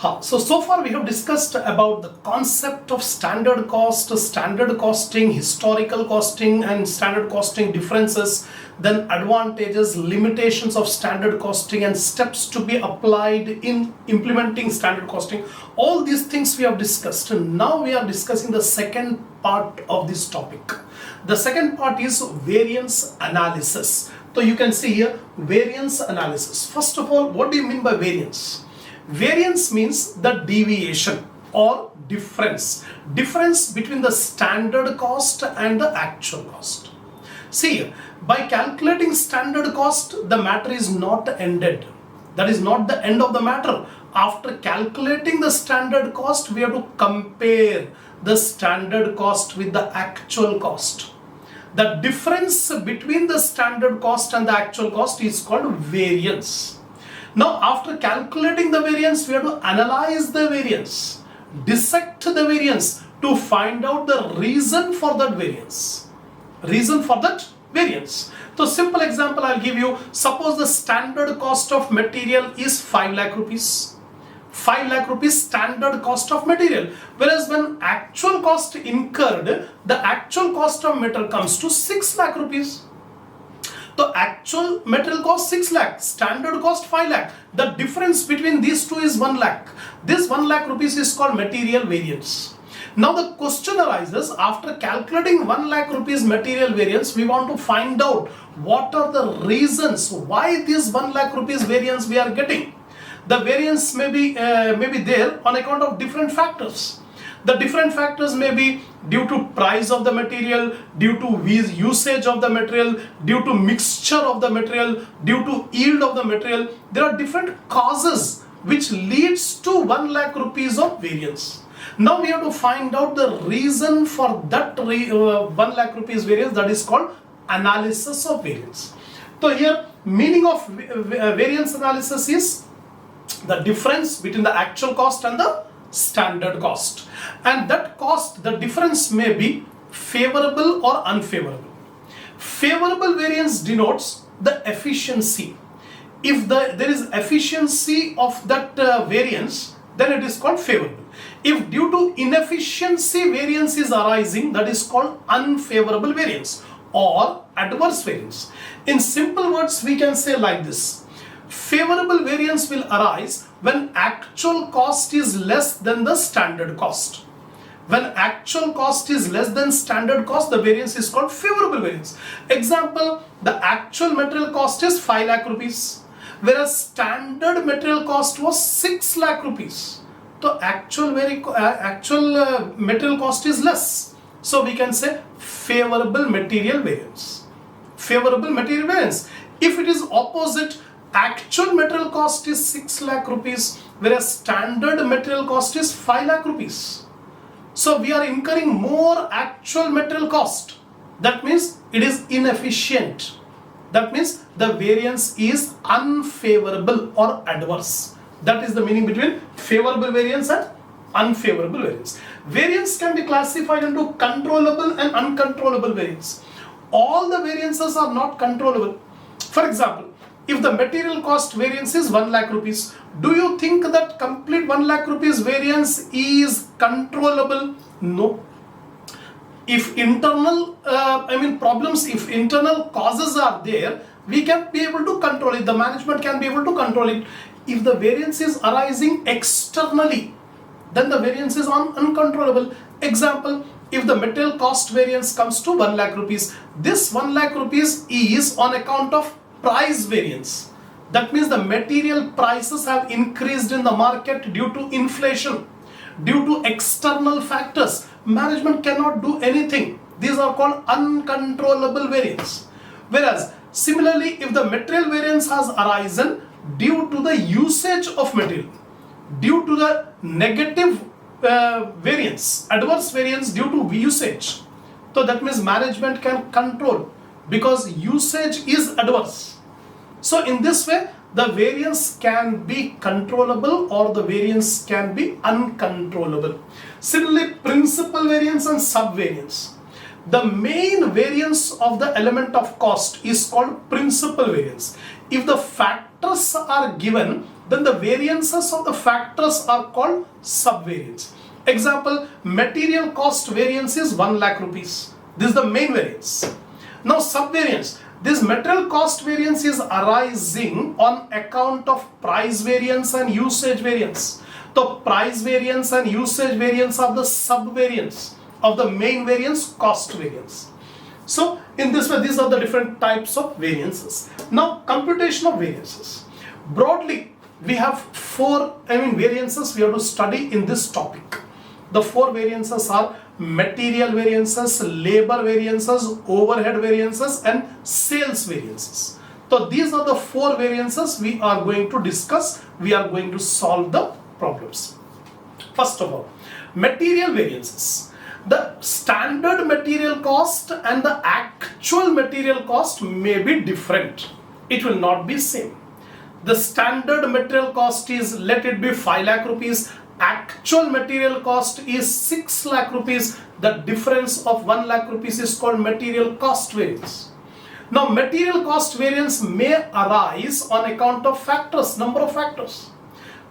So far we have discussed about the concept of standard cost, standard costing, historical costing and standard costing differences, then advantages, limitations of standard costing and steps to be applied in implementing standard costing. All these things we have discussed. And now we are discussing the second part of this topic. The second part is variance analysis. So you can see here variance analysis. First of all, what do you mean by variance? Variance means the deviation or difference between the standard cost and the actual cost. See, by calculating standard cost, the matter is not ended. That is not the end of the matter. After calculating the standard cost, we have to compare the standard cost with the actual cost. The difference between the standard cost and the actual cost is called variance. Now, after calculating the variance, we have to analyze the variance, dissect the variance to find out the reason for that variance. So, simple example I'll give you. Suppose the standard cost of material is 5 lakh rupees. 5 lakh rupees standard cost of material. Whereas when actual cost incurred, the actual cost of material comes to 6 lakh rupees. So actual material cost 6 lakh, standard cost 5 lakh. The difference between these two is 1 lakh. This 1 lakh rupees is called material variance. Now the question arises, after calculating 1 lakh rupees material variance, we want to find out what are the reasons why this 1 lakh rupees variance we are getting. The variance may be there on account of different factors. The different factors may be due to price of the material, due to usage of the material, due to mixture of the material, due to yield of the material. There are different causes which leads to 1 lakh rupees of variance. Now we have to find out the reason for that 1 lakh rupees variance, that is called analysis of variance. So here meaning of variance analysis is the difference between the actual cost and the standard cost, and that cost, the difference may be favorable or unfavorable. Favorable variance denotes the efficiency. If there is efficiency of that variance, then it is called favorable. If due to inefficiency variance is arising, that is called unfavorable variance or adverse variance. In simple words, we can say like this: favorable variance will arise when actual cost is less than the standard cost. When actual cost is less than standard cost, the variance is called favorable variance. Example, the actual material cost is 5 lakh rupees, whereas standard material cost was 6 lakh rupees. So actual material cost is less. So we can say favorable material variance. Favorable material variance. If it is opposite, actual material cost is 6 lakh rupees, whereas standard material cost is 5 lakh rupees. So we are incurring more actual material cost. That means it is inefficient. That means the variance is unfavorable or adverse. That is the meaning between favorable variance and unfavorable variance. Variance can be classified into controllable and uncontrollable variance. All the variances are not controllable. For example, if the material cost variance is 1 lakh rupees, do you think that complete 1 lakh rupees variance is controllable? No. If internal problems, if internal causes are there, we can be able to control it. The management can be able to control it. If the variance is arising externally, then the variance is uncontrollable. Example, if the material cost variance comes to 1 lakh rupees, this 1 lakh rupees is on account of price variance. That means the material prices have increased in the market due to inflation, due to external factors. Management cannot do anything. These are called uncontrollable variance. Whereas similarly, if the material variance has arisen due to the usage of material, due to the negative variance, adverse variance due to usage, so that means management can control because usage is adverse. So in this way, the variance can be controllable or the variance can be uncontrollable. Similarly, principal variance and subvariance. The main variance of the element of cost is called principal variance. If the factors are given, then the variances of the factors are called subvariance. Example, material cost variance is 1 lakh rupees. This is the main variance. Now subvariance, this material cost variance is arising on account of price variance and usage variance. The price variance and usage variance are the subvariance of the main variance, cost variance. So in this way, these are the different types of variances. Now computational variances. Broadly, we have four variances we have to study in this topic. The four variances are material variances, labor variances, overhead variances, and sales variances. So these are the four variances we are going to discuss. We are going to solve the problems. First of all, material variances. The standard material cost and the actual material cost may be different. It will not be same. The standard material cost is, let it be 5 lakh rupees. Actual material cost is 6 lakh rupees. The difference of 1 lakh rupees is called material cost variance. Now material cost variance may arise on account of factors, number of factors.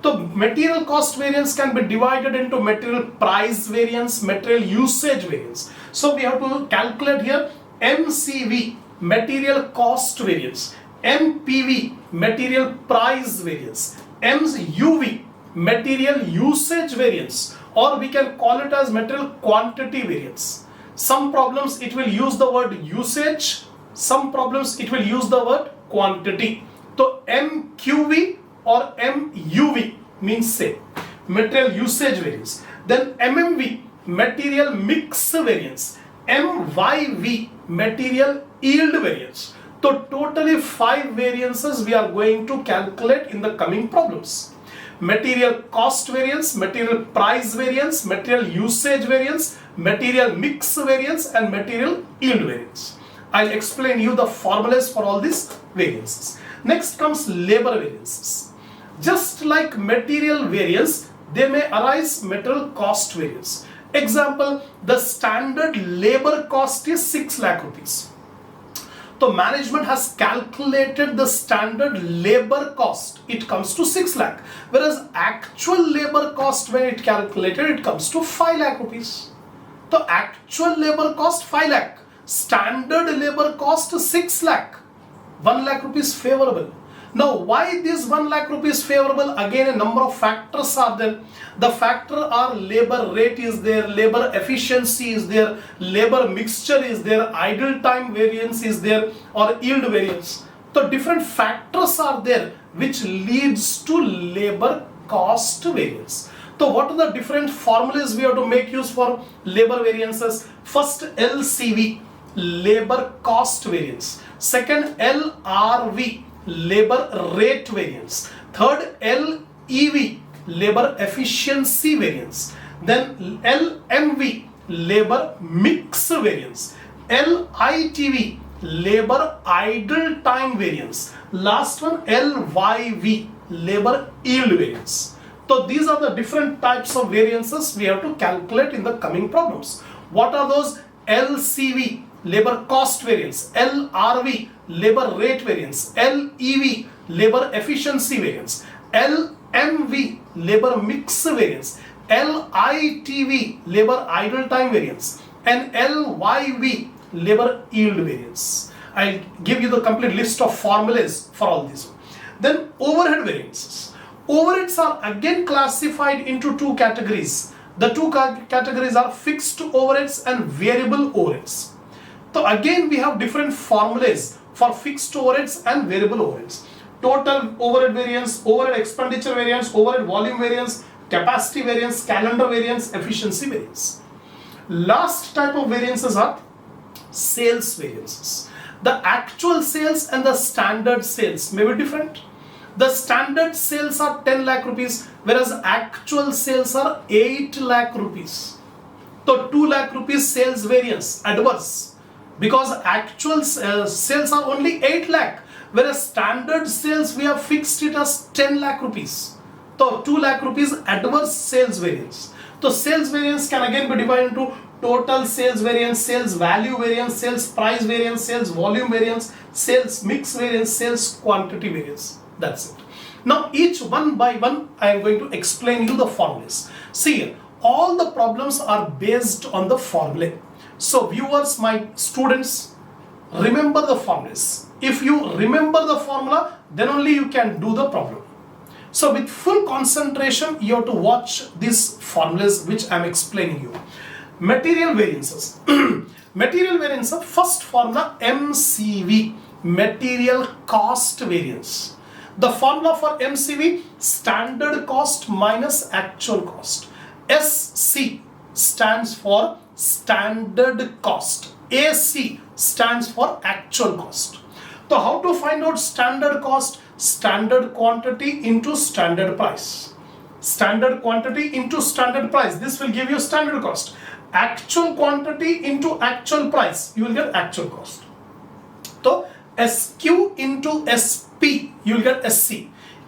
So material cost variance can be divided into material price variance, material usage variance. So we have to calculate here MCV, material cost variance, MPV, material price variance, MUV, material usage variance, or we can call it as material quantity variance. Some problems it will use the word usage, some problems it will use the word quantity. So MQV or MUV means same, material usage variance. Then MMV, material mix variance, MYV, material yield variance. So totally 5 variances we are going to calculate in the coming problems. Material cost variance, material price variance, material usage variance, material mix variance, and material yield variance. I'll explain you the formulas for all these variances. Next comes labor variances. Just like material variance, they may arise material cost variance. Example, the standard labor cost is 6 lakh rupees. So management has calculated the standard labor cost, it comes to 6 lakh, whereas actual labor cost when it calculated, it comes to 5 lakh rupees. So actual labor cost 5 lakh, standard labor cost 6 lakh, 1 lakh rupees favorable. Now why this 1 lakh rupees favorable? Again, a number of factors are there. The factor are labor rate is there, labor efficiency is there, labor mixture is there, idle time variance is there, or yield variance. So different factors are there which leads to labor cost variance. So what are the different formulas we have to make use for labor variances? First, LCV, labor cost variance. Second, LRV, labor rate variance. Third, LEV, labor efficiency variance. Then LMV, labor mix variance. LITV, labor idle time variance. Last one, LYV, labor yield variance. So these are the different types of variances we have to calculate in the coming problems. What are those? LCV, labor cost variance. LRV, labor rate variance. LEV, labor efficiency variance. LMV, labor mix variance. LITV, labor idle time variance. And LYV, labor yield variance. I'll give you the complete list of formulas for all these. Then overhead variances. Overheads are again classified into two categories. The two categories are fixed overheads and variable overheads. So again we have different formulas for fixed overheads and variable overheads. Total overhead variance, overhead expenditure variance, overhead volume variance, capacity variance, calendar variance, efficiency variance. Last type of variances are sales variances. The actual sales and the standard sales may be different. The standard sales are 10 lakh rupees, whereas actual sales are 8 lakh rupees. So 2 lakh rupees sales variance adverse, because actual sales are only 8 lakh, whereas standard sales we have fixed it as 10 lakh rupees. So 2 lakh rupees adverse sales variance. So sales variance can again be divided into total sales variance, sales value variance, sales price variance, sales volume variance, sales mix variance, sales quantity variance. That's it. Now each one by one I am going to explain you the formulas. See here, all the problems are based on the formula. So viewers, my students, remember the formulas. If you remember the formula, then only you can do the problem. So with full concentration, you have to watch these formulas which I am explaining you. Material variances. Material variance, first formula MCV, material cost variance. The formula for MCV, standard cost minus actual cost. SC stands for standard cost. AC stands for actual cost. So how to find out standard cost? Standard quantity into standard price. Standard quantity into standard price. This will give you standard cost. Actual quantity into actual price. You will get actual cost. So SQ into SP, you will get SC.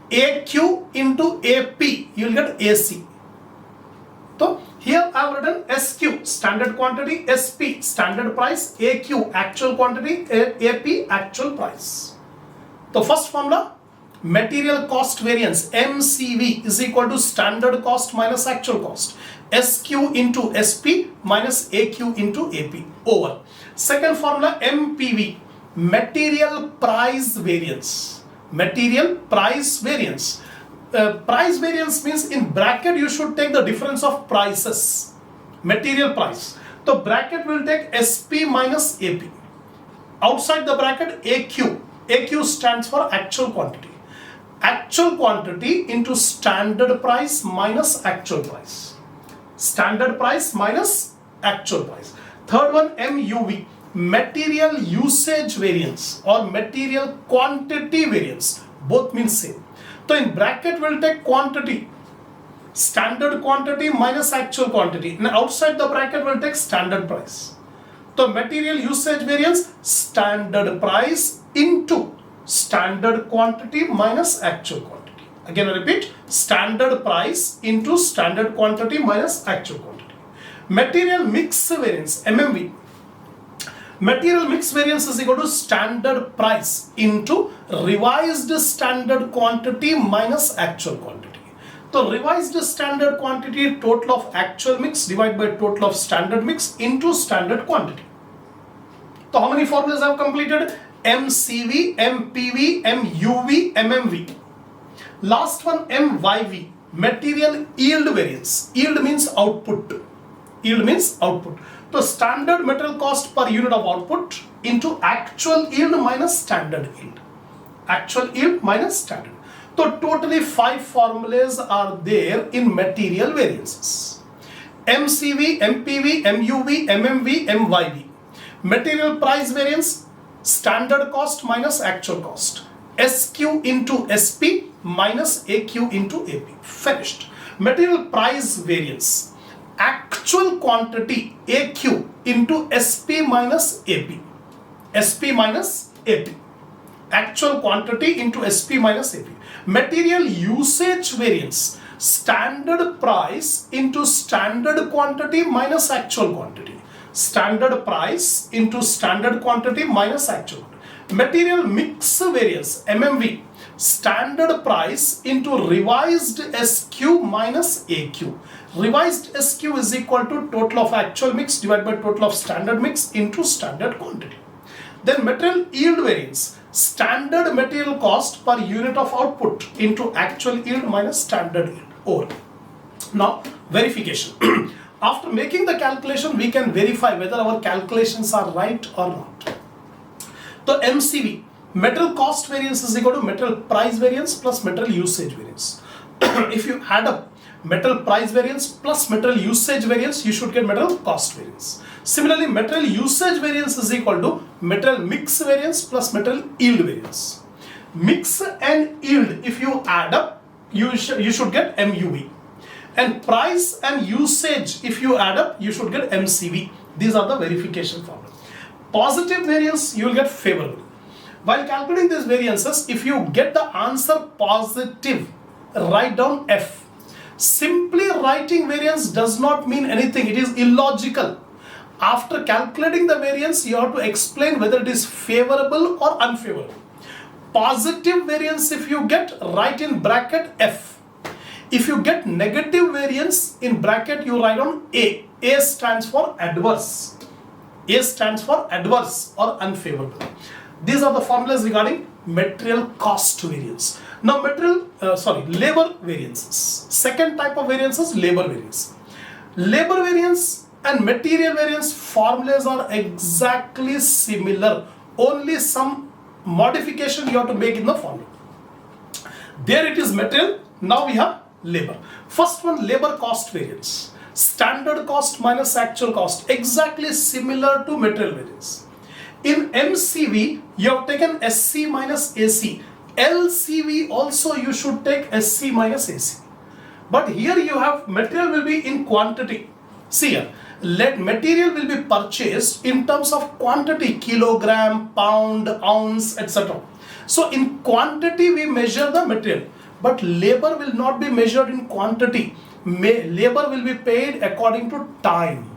AQ into AP, you will get AC. So here I have written SQ, standard quantity, SP, standard price, AQ, actual quantity, AP, actual price. The first formula, material cost variance, MCV is equal to standard cost minus actual cost. SQ into SP minus AQ into AP, over. Second formula, MPV, material price variance. Material price variance. Price variance means in bracket you should take the difference of prices. Material price. The bracket will take SP minus AP. Outside the bracket AQ. AQ stands for actual quantity. Actual quantity into standard price minus actual price. Standard price minus actual price. Third one, MUV, material usage variance or material quantity variance. Both mean same. So in bracket we'll take quantity, standard quantity minus actual quantity. And outside the bracket we'll take standard price. So material usage variance, standard price into standard quantity minus actual quantity. Again I repeat, standard price into standard quantity minus actual quantity. Material mix variance, MMV. Material mix variance is equal to standard price into revised standard quantity minus actual quantity. So revised standard quantity, total of actual mix divided by total of standard mix into standard quantity. So how many formulas I have completed? MCV, MPV, MUV, MMV. Last one, MYV, material yield variance. Yield means output. Yield means output. So standard material cost per unit of output into actual yield minus standard yield. Actual yield minus standard. So totally 5 formulas are there in material variances. MCV, MPV, MUV, MMV, MYV. Material price variance, standard cost minus actual cost. SQ into SP minus AQ into AP. Finished. Material price variance, actual quantity AQ into SP minus AP. SP minus AP. Actual quantity into SP minus AP. Material usage variance, standard price into standard quantity minus actual quantity. Standard price into standard quantity minus actual quantity. Material mix variance, MMV, standard price into revised SQ minus AQ. Revised SQ is equal to total of actual mix divided by total of standard mix into standard quantity. Then material yield variance, standard material cost per unit of output into actual yield minus standard yield, over. Now verification. After making the calculation, we can verify whether our calculations are right or not. So MCV, material cost variance is equal to material price variance plus material usage variance. If you add up material price variance plus material usage variance, you should get material cost variance. Similarly, material usage variance is equal to material mix variance plus material yield variance. Mix and yield, if you add up, you should get MUV. And price and usage, if you add up, you should get MCV. These are the verification formulas. Positive variance, you will get favorable. While calculating these variances, if you get the answer positive, write down F. Simply writing variance does not mean anything. It is illogical. After calculating the variance, you have to explain whether it is favorable or unfavorable. Positive variance if you get, write in bracket F. If you get negative variance, in bracket you write on A. A stands for adverse. A stands for adverse or unfavorable. These are the formulas regarding material cost variance. Now labor variances. Second type of variance is labor variance. Labor variance and material variance formulas are exactly similar. Only some modification you have to make in the formula. There it is material, now we have labor. First one, labor cost variance. Standard cost minus actual cost, exactly similar to material variance. In MCV, you have taken SC minus AC. LCV also you should take SC minus AC. But here you have material will be in quantity. See here, material will be purchased in terms of quantity, kilogram, pound, ounce, etc. So in quantity we measure the material, but labor will not be measured in quantity. Labor will be paid according to time.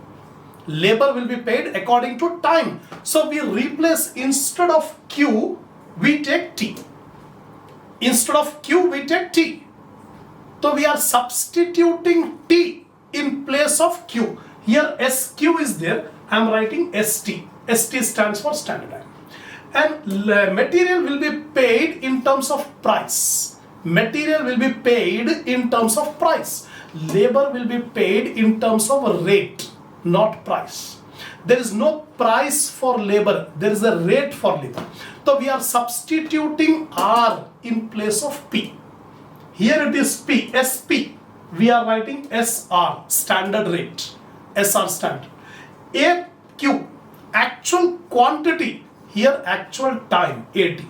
Labor will be paid according to time. So we replace, instead of Q, we take T. Instead of Q, we take T. So we are substituting T in place of Q. Here SQ is there, I am writing ST. ST stands for standard time. And material will be paid in terms of price. Material will be paid in terms of price. Labor will be paid in terms of rate, not price. There is no price for labor, there is a rate for labor. So we are substituting R in place of P. Here it is P, SP. We are writing SR, standard rate. SR standard. AQ, actual quantity. Here actual time, AT.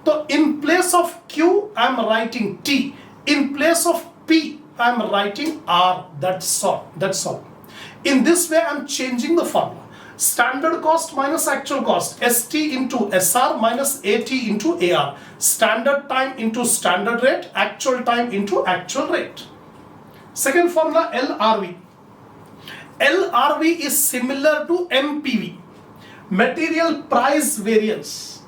So in place of Q, I am writing T. In place of P, I am writing R. That's all. In this way, I am changing the formula. Standard cost minus actual cost. ST into SR minus AT into AR. Standard time into standard rate. Actual time into actual rate. Second formula, LRV. LRV is similar to MPV. Material price variance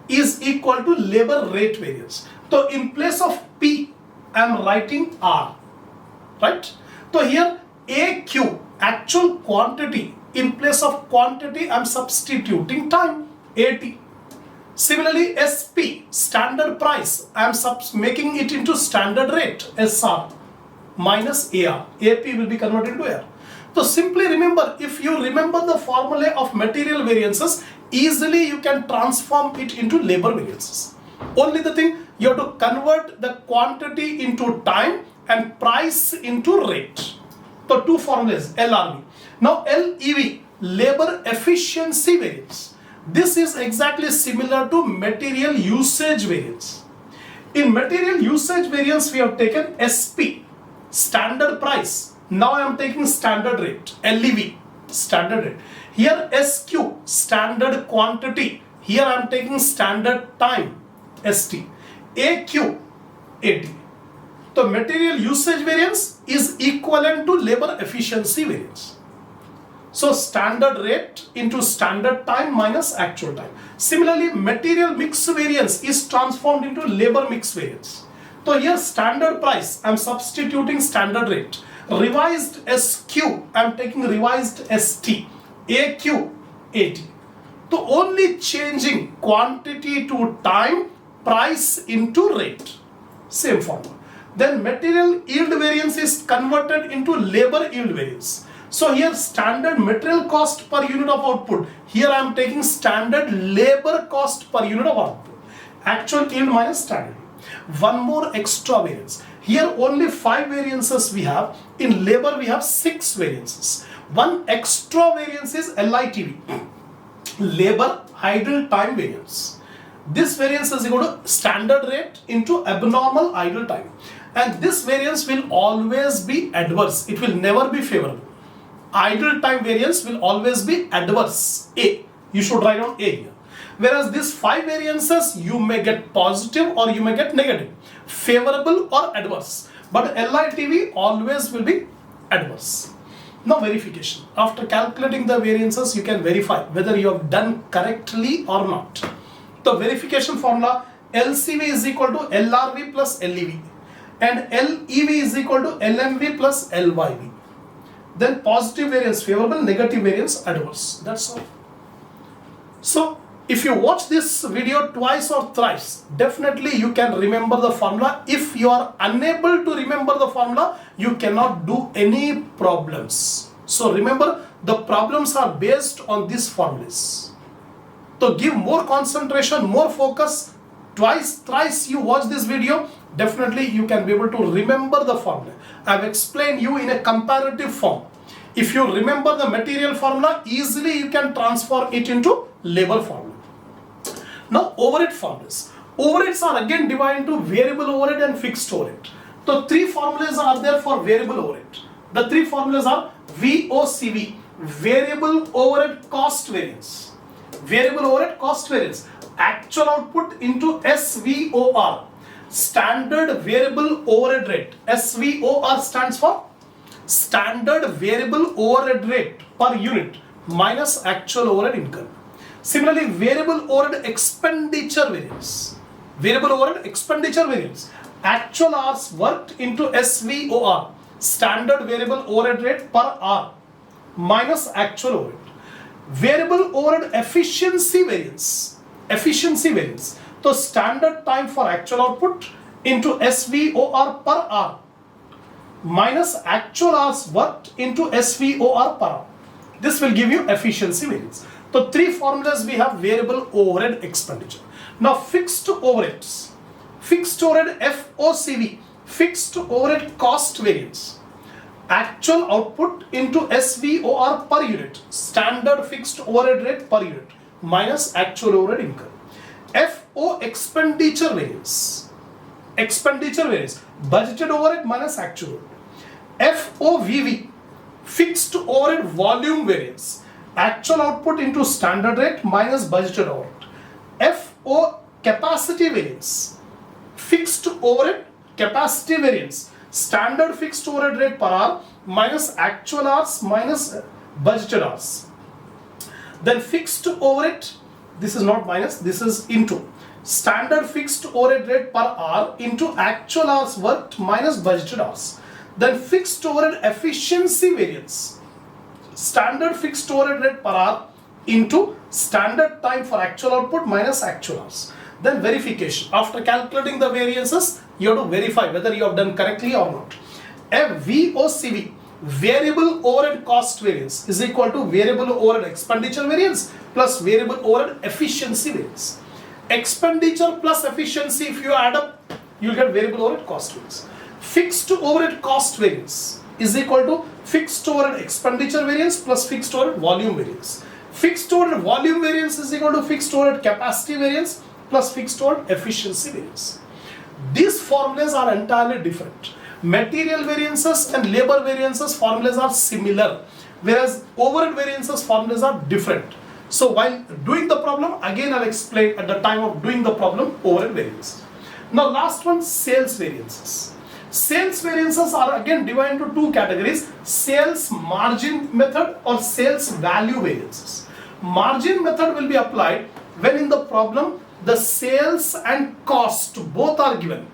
is equal to labor rate variance. So in place of P, I am writing R. Right? So here AQ, actual quantity. In place of quantity, I am substituting time, AT. Similarly, SP, standard price, I am making it into standard rate, SR, minus AR. AP will be converted to AR. So simply remember, if you remember the formula of material variances, easily you can transform it into labor variances. Only the thing, you have to convert the quantity into time and price into rate. So two formulas, LRV. Now LEV, labor efficiency variance. This is exactly similar to material usage variance. In material usage variance, we have taken SP, standard price. Now I am taking standard rate, LEV, standard rate. Here SQ, standard quantity. Here I am taking standard time, ST. AQ, AT. So material usage variance is equivalent to labor efficiency variance. So standard rate into standard time minus actual time. Similarly, material mix variance is transformed into labor mix variance. So here standard price, I am substituting standard rate. Revised SQ, I am taking revised ST. AQ, AT. So only changing quantity to time, price into rate. Same formula. Then material yield variance is converted into labor yield variance. So here standard material cost per unit of output. Here I am taking standard labor cost per unit of output. Actual yield minus standard. One more extra variance. Here only 5 variances we have. In labor we have 6 variances. One extra variance is LITV. Labor idle time variance. This variance is equal to standard rate into abnormal idle time. And this variance will always be adverse. It will never be favorable. Idle time variance will always be adverse. A. You should write on A here. Whereas these 5 variances, you may get positive or you may get negative. Favorable or adverse. But LITV always will be adverse. Now verification. After calculating the variances, you can verify whether you have done correctly or not. The verification formula, LCV is equal to LRV plus LEV, and LEV is equal to LMV plus LYV. Then positive variance favorable, negative variance adverse. That's all. So if you watch this video twice or thrice, definitely you can remember the formula. If you are unable to remember the formula, you cannot do any problems. So remember, the problems are based on these formulas. So give more concentration, more focus. Twice, thrice you watch this video, definitely you can be able to remember the formula. I have explained you in a comparative form. If you remember the material formula, easily you can transform it into labor formula. Now overhead formulas. Overheads are again divided into variable overhead and fixed overhead. So three formulas are there for variable overhead. The three formulas are VOCV, variable overhead cost variance. Variable overhead cost variance. Actual output into SVOR, standard variable overhead rate. SVOR stands for standard variable overhead rate per unit minus actual overhead income. Similarly, variable overhead expenditure variance. Variable overhead expenditure variance. Actual hours worked into SVOR, standard variable overhead rate per hour minus actual overhead. Variable overhead efficiency variance. Efficiency variance. So standard time for actual output into SVOR per hour minus actual hours worked into SVOR per hour. This will give you efficiency variance. So three formulas we have: variable overhead expenditure. Now fixed overheads. Fixed overhead FOCV, fixed overhead cost variance. Actual output into SVOR per unit, standard fixed overhead rate per unit minus actual overhead income. FO expenditure variance. Expenditure variance, budgeted overhead minus actual overhead. FOVV, fixed overhead volume variance. Actual output into standard rate minus budgeted overhead. FO capacity variance. Fixed overhead capacity variance. Standard fixed overhead rate per hour minus actual hours minus budgeted hours. Then fixed overhead, this is not minus, this is into. Standard fixed overhead rate per hour into actual hours worked minus budgeted hours. Then fixed overhead efficiency variance. Standard fixed overhead rate per hour into standard time for actual output minus actual hours. Then verification. After calculating the variances, you have to verify whether you have done correctly or not. VOCV, variable overhead cost variance, is equal to variable overhead expenditure variance plus variable overhead efficiency variance. Expenditure plus efficiency, if you add up, you will get variable overhead cost variance. Fixed overhead cost variance is equal to fixed overhead expenditure variance plus fixed overhead volume variance. Fixed overhead volume variance is equal to fixed overhead capacity variance plus fixed overhead efficiency variance. These formulas are entirely different. Material variances and labor variances formulas are similar, whereas overhead variances formulas are different. So while doing the problem, again I'll explain at the time of doing the problem overhead variances. Now last one, sales variances. Sales variances are again divided into two categories: sales margin method or sales value variances. Margin method will be applied when in the problem the sales and cost both are given.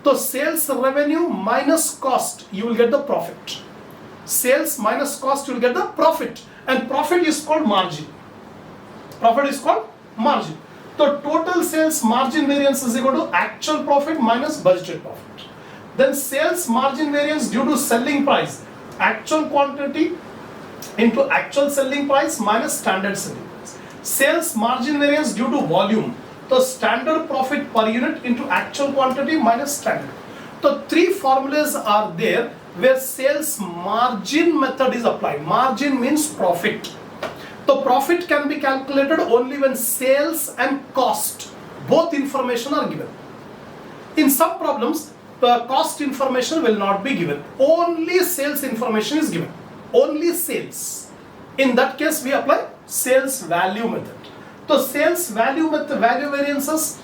So sales revenue minus cost, you will get the profit. Sales minus cost, you will get the profit, and profit is called margin. Profit is called margin. So total sales margin variance is equal to actual profit minus budgeted profit. Then sales margin variance due to selling price, actual quantity into actual selling price minus standard selling price. Sales margin variance due to volume, the standard profit per unit into actual quantity minus standard. So three formulas are there where sales margin method is applied. Margin means profit. So profit can be calculated only when sales and cost, both information are given. In some problems, the cost information will not be given. Only sales information is given. Only sales. In that case, we apply sales value method. So sales value method, value variances,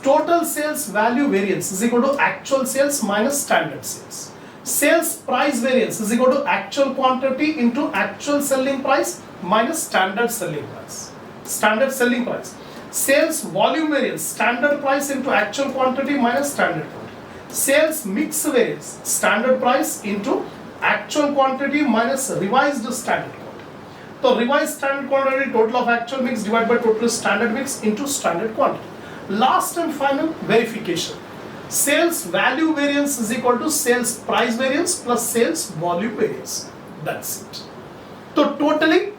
total sales value variance is equal to actual sales minus standard sales. Sales price variance is equal to actual quantity into actual selling price minus standard selling price. Standard selling price. Sales volume variance, standard price into actual quantity minus standard quantity. Sales mix variance, standard price into actual quantity minus revised standard quantity. So revised standard quantity, total of actual mix divided by total standard mix into standard quantity. Last and final, verification. Sales value variance is equal to sales price variance plus sales volume variance. That's it. So totally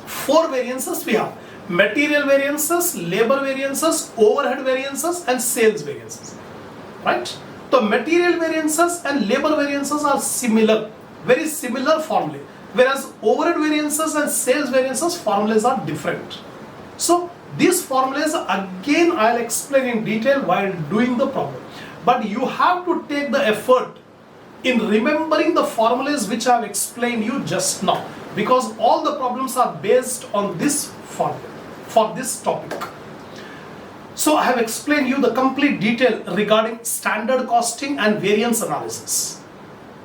4 variances we have: material variances, labor variances, overhead variances and sales variances. Right? So material variances and labor variances are similar, very similar formulae, whereas overhead variances and sales variances formulas are different. So these formulas again I'll explain in detail while doing the problem. But you have to take the effort in remembering the formulas which I have explained you just now, because all the problems are based on this formula for this topic. So I have explained you the complete detail regarding standard costing and variance analysis.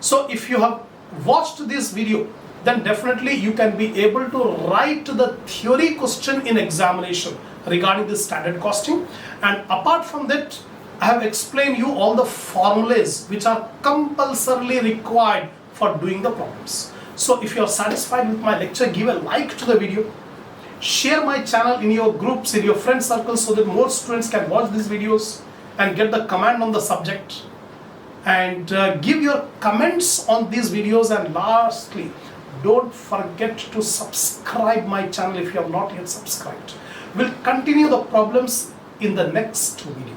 So if you have watched this video, then definitely you can be able to write the theory question in examination regarding the standard costing. And apart from that, I have explained you all the formulas which are compulsorily required for doing the problems. So if you are satisfied with my lecture, give a like to the video. Share my channel in your groups, in your friend circles, so that more students can watch these videos and get the command on the subject. And give your comments on these videos. And lastly, don't forget to subscribe my channel if you have not yet subscribed. We'll continue the problems in the next video.